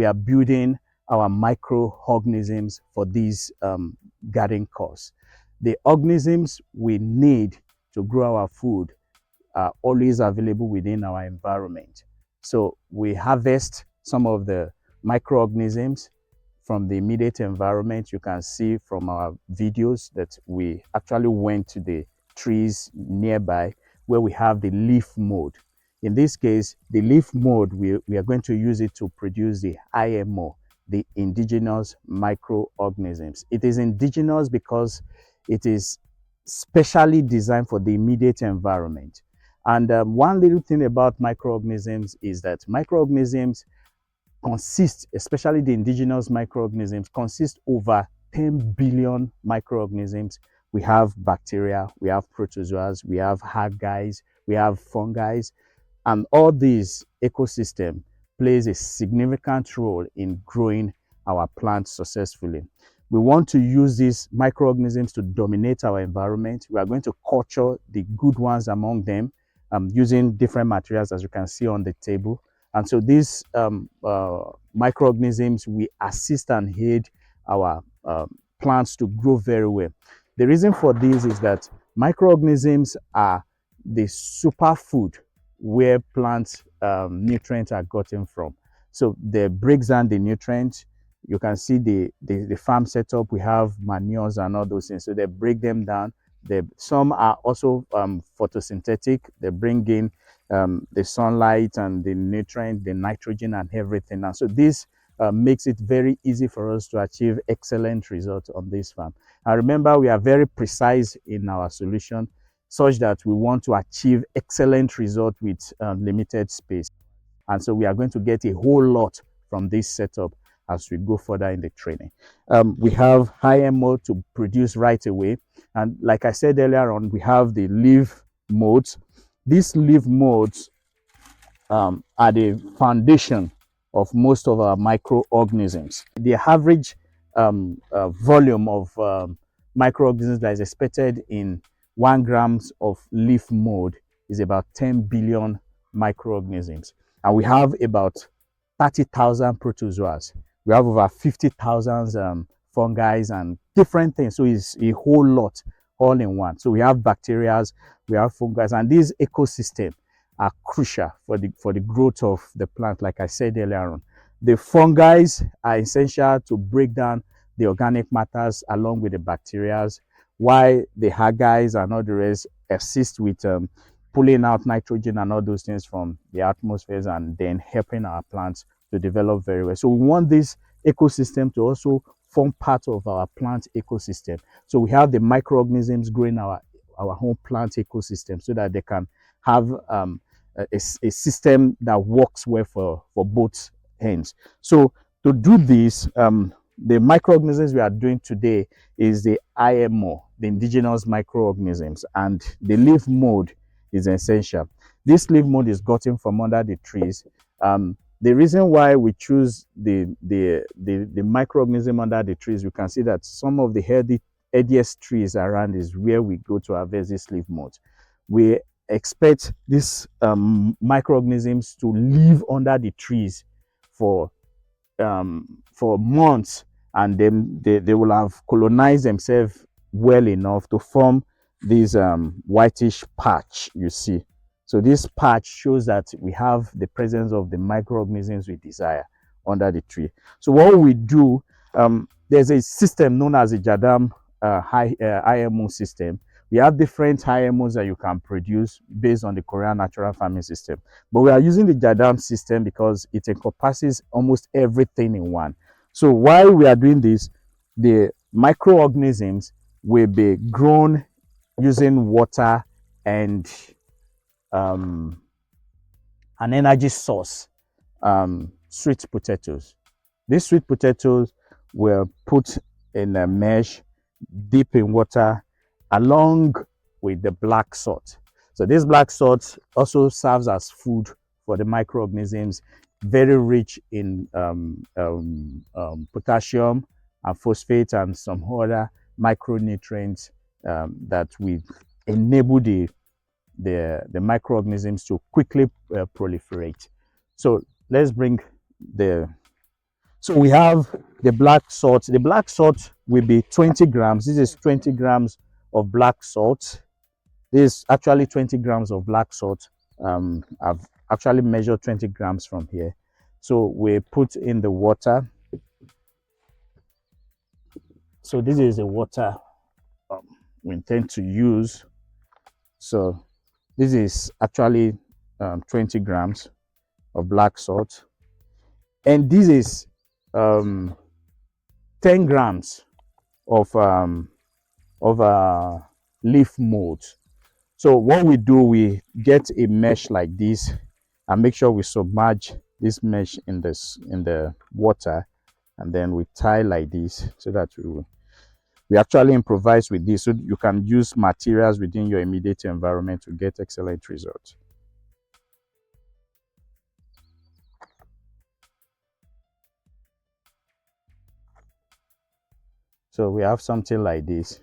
we are building our microorganisms for these garden course. The organisms we need to grow our food are always available within our environment. So we harvest some of the microorganisms from the immediate environment. You can see from our videos that we actually went to the trees nearby where we have the leaf mold. In this case, the leaf mold, we are going to use it to produce the IMO, the indigenous microorganisms. It is indigenous because it is specially designed for the immediate environment. And one little thing about microorganisms is that microorganisms consist, especially the indigenous microorganisms, consist over 10 billion microorganisms. We have bacteria, we have protozoas, we have algae, we have fungi, and all these ecosystem plays a significant role in growing our plants successfully. We want to use these microorganisms to dominate our environment. We are going to culture the good ones among them using different materials, as you can see on the table. And so these microorganisms, we assist and aid our plants to grow very well. The reason for this is that microorganisms are the superfood where plant nutrients are gotten from. So they breaks down the nutrients. You can see the farm setup. We have manures and all those things. So they break them down. Some are also photosynthetic. They bring in the sunlight and the nutrient, the nitrogen and everything. And so this makes it very easy for us to achieve excellent results on this farm. And remember, we are very precise in our solution such that we want to achieve excellent results with limited space. And so we are going to get a whole lot from this setup as we go further in the training. We have high MO to produce right away. And like I said earlier on, we have the leaf modes. These leaf modes are the foundation of most of our microorganisms. The average volume of microorganisms that is expected in 1 grams of leaf mold is about 10 billion microorganisms. And we have about 30,000 protozoas. We have over 50,000 fungi and different things. So it's a whole lot all in one. So we have bacteria, we have fungi, and these ecosystems are crucial for the growth of the plant, like I said earlier on. The fungi are essential to break down the organic matters along with the bacteria, while the algae and all the rest assist with pulling out nitrogen and all those things from the atmosphere and then helping our plants to develop very well. So we want this ecosystem to also form part of our plant ecosystem. So we have the microorganisms growing our home plant ecosystem so that they can have a system that works well for both ends. So to do this, the microorganisms we are doing today is the IMO, the indigenous microorganisms, and the leaf mold is essential. This leaf mold is gotten from under the trees. The reason why we choose the microorganism under the trees, you can see that some of the healthiest trees around is where we go to harvest this leaf mold. We expect these microorganisms to live under the trees for months, and then they will have colonized themselves well enough to form this whitish patch you see. So this patch shows that we have the presence of the microorganisms we desire under the tree. So what we do, there's a system known as the Jadam IMO system. We have different IMOs that you can produce based on the Korean natural farming system. But we are using the Jadam system because it encompasses almost everything in one. So while we are doing this, the microorganisms will be grown using water and an energy source, sweet potatoes. These sweet potatoes were put in a mesh, deep in water, along with the black salt. So this black salt also serves as food for the microorganisms, very rich in potassium and phosphate and some other micronutrients that will enable the microorganisms to quickly proliferate. So let's bring the So we have the black salt. The black salt will be 20 grams. This is 20 grams of black salt. This is actually 20 grams of black salt. I've actually measured 20 grams from here. So we put in the water. So this is the water we intend to use. So this is actually 20 grams of black salt. And this is 10 grams of leaf mold. So what we do, we get a mesh like this and make sure we submerge this mesh in the water, and then we tie like this so that we actually improvise with this, so you can use materials within your immediate environment to get excellent results. So we have something like this.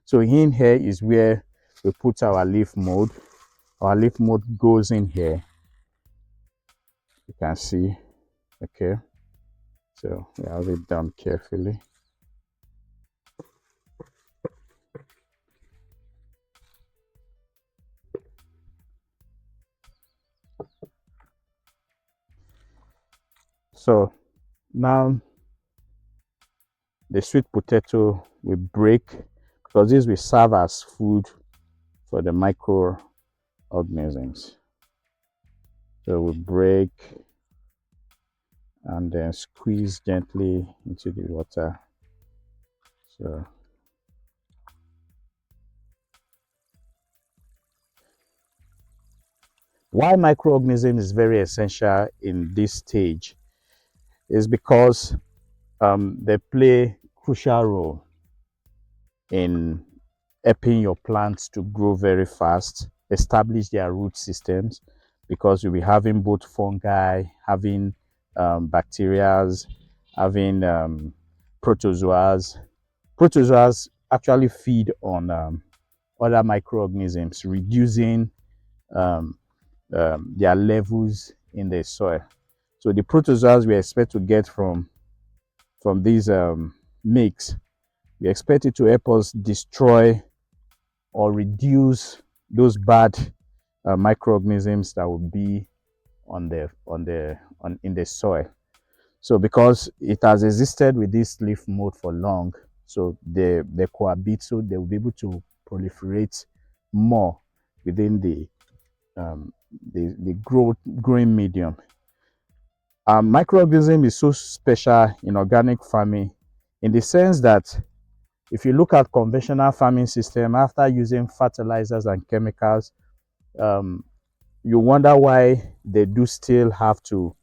So in here is where we put our leaf mold. Our leaf mold goes in here. You can see, okay. So we have it done carefully. So now the sweet potato will break, because this will serve as food for the microorganisms. So we break and then squeeze gently into the water. So why microorganism is very essential in this stage is because they play crucial role in helping your plants to grow very fast, establish their root systems, because you'll be having both fungi, having bacterias, having protozoas. Protozoas actually feed on other microorganisms, reducing their levels in the soil. So the protozoas we expect to get from these mix, we expect it to help us destroy or reduce those bad microorganisms that will be in the soil. So because it has existed with this leaf mold for long, so they cohabit, so they will be able to proliferate more within the growing medium. Microorganism is so special in organic farming in the sense that if you look at conventional farming system, after using fertilizers and chemicals, you wonder why they do still have to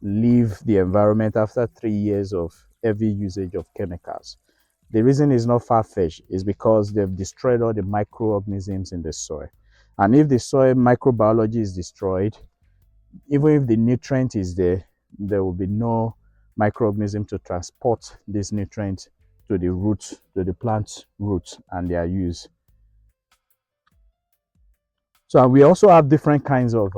leave the environment after 3 years of heavy usage of chemicals. The reason is not far-fetched, is because they've destroyed all the microorganisms in the soil. And if the soil microbiology is destroyed, even if the nutrient is there, there will be no microorganism to transport this nutrient to the roots, to the plant's roots and their use. So we also have different kinds of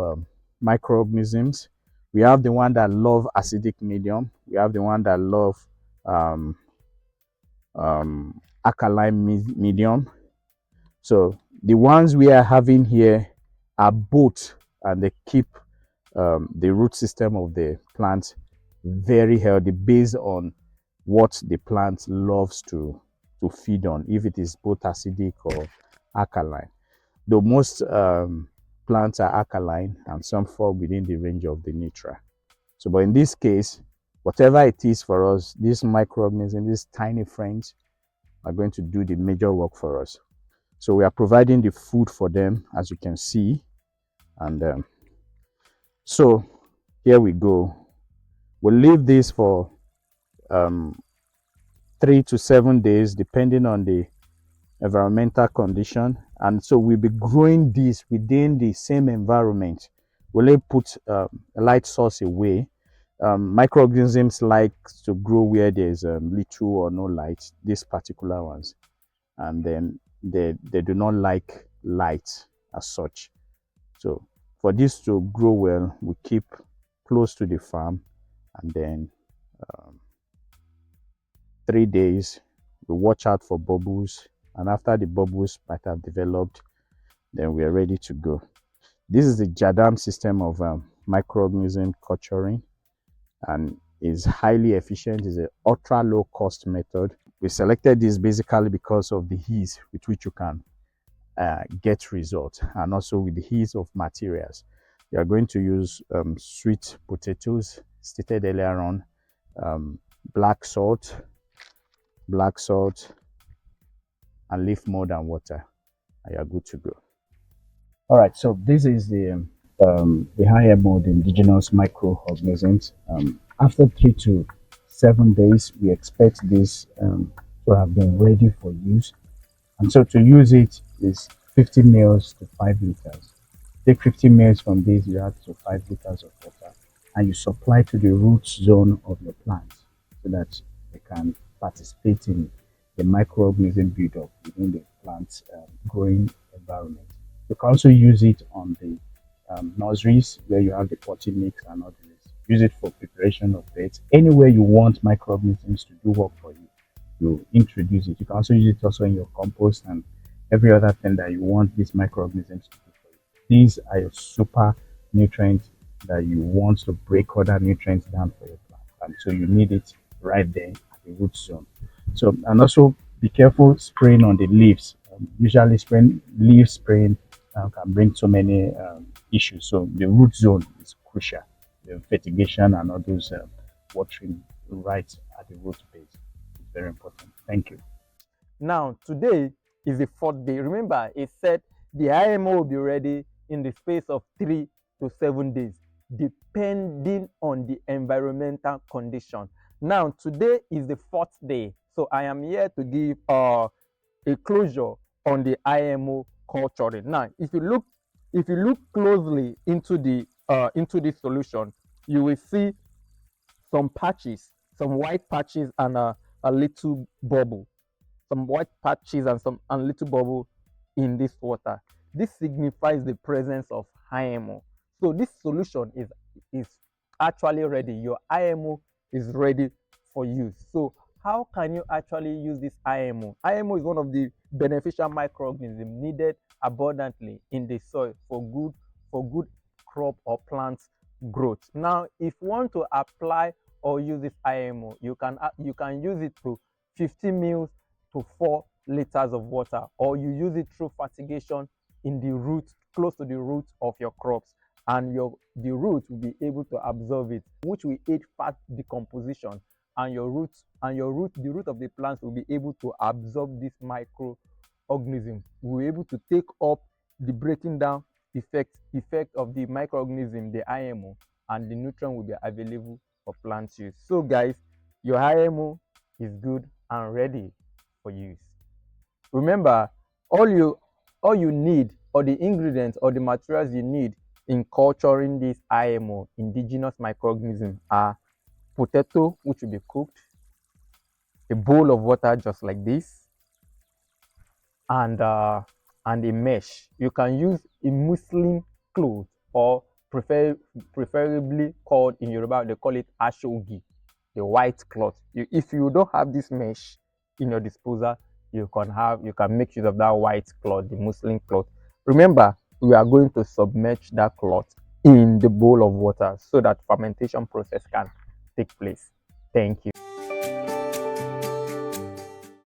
microorganisms. We have the one that love acidic medium. We have the one that love um, alkaline medium. So the ones we are having here are both, and they keep the root system of the plant very healthy based on what the plant loves to feed on, if it is both acidic or alkaline. Though most plants are alkaline and some fall within the range of the neutral. So, but in this case, whatever it is for us, these microorganisms, these tiny friends, are going to do the major work for us. So we are providing the food for them, as you can see. And so here we go. We'll leave this for 3 to 7 days, depending on the environmental condition. And so we'll be growing this within the same environment. We'll put a light source away. Microorganisms like to grow where there's little or no light, these particular ones. And then they do not like light as such. So for this to grow well, we keep close to the farm, and then 3 days. We watch out for bubbles, and after the bubbles might have developed, then we are ready to go. This is the Jadam system of microorganism culturing, and is highly efficient. It's an ultra low cost method. We selected this basically because of the ease with which you can get results, and also with the ease of materials. You are going to use sweet potatoes, stated earlier on, um, black salt, black salt, and leaf mold and water, and you're good to go. All right, so this is the higher mode indigenous microorganisms. After 3 to 7 days, we expect this to have been ready for use. And so to use it is 50 mils to 5 liters. Take 50 mils from this, you add to 5 liters of water, and you supply to the root zone of your plant so that they can participate in the microorganism buildup within the plant's growing environment. You can also use it on the nurseries where you have the potting mix and all this. Use it for preparation of beds. Anywhere you want microorganisms to do work for you, you introduce it. You can also use it also in your compost and every other thing that you want these microorganisms to do for you. These are your super nutrients that you want to break other nutrients down for your plant. And so you need it right there at the root zone. So, and also be careful spraying on the leaves. Usually spraying leaf spraying can bring so many issues. So the root zone is crucial. The fertigation and all those watering right at the root base is very important. Thank you. Now, today is the fourth day. Remember, it said the IMO will be ready in the space of 3 to 7 days, depending on the environmental condition. Now, today is the fourth day. So I am here to give a closure on the IMO culturing. Now, if you look closely into the solution, you will see some patches, some white patches and a little bubble, some white patches and some and little bubble in this water. This signifies the presence of IMO. So this solution is actually ready. Your IMO is ready for use. So how can you actually use this IMO? IMO is one of the beneficial microorganisms needed abundantly in the soil for good crop or plant growth. Now, if you want to apply or use this IMO, you can use it to 50 mils to 4 liters of water, or you use it through fertigation in the root, close to the root of your crops, and the root will be able to absorb it, which will aid fat decomposition, and the root of the plants will be able to absorb this microorganism. We'll be able to take up the breaking down effect of the microorganism, the IMO, and the nutrient will be available for plant use. So guys, your IMO is good and ready for use. Remember, all you all you need, or the ingredients or the materials you need in culturing this IMO, indigenous microorganism, are potato, which will be cooked, a bowl of water just like this, and a mesh. You can use a muslin cloth, or preferably called in Yoruba, they call it ashogi, the white cloth. If you don't have this mesh in your disposal, you can make use of that white cloth, the muslin cloth. Remember, we are going to submerge that cloth in the bowl of water so that fermentation process can take place. Thank you.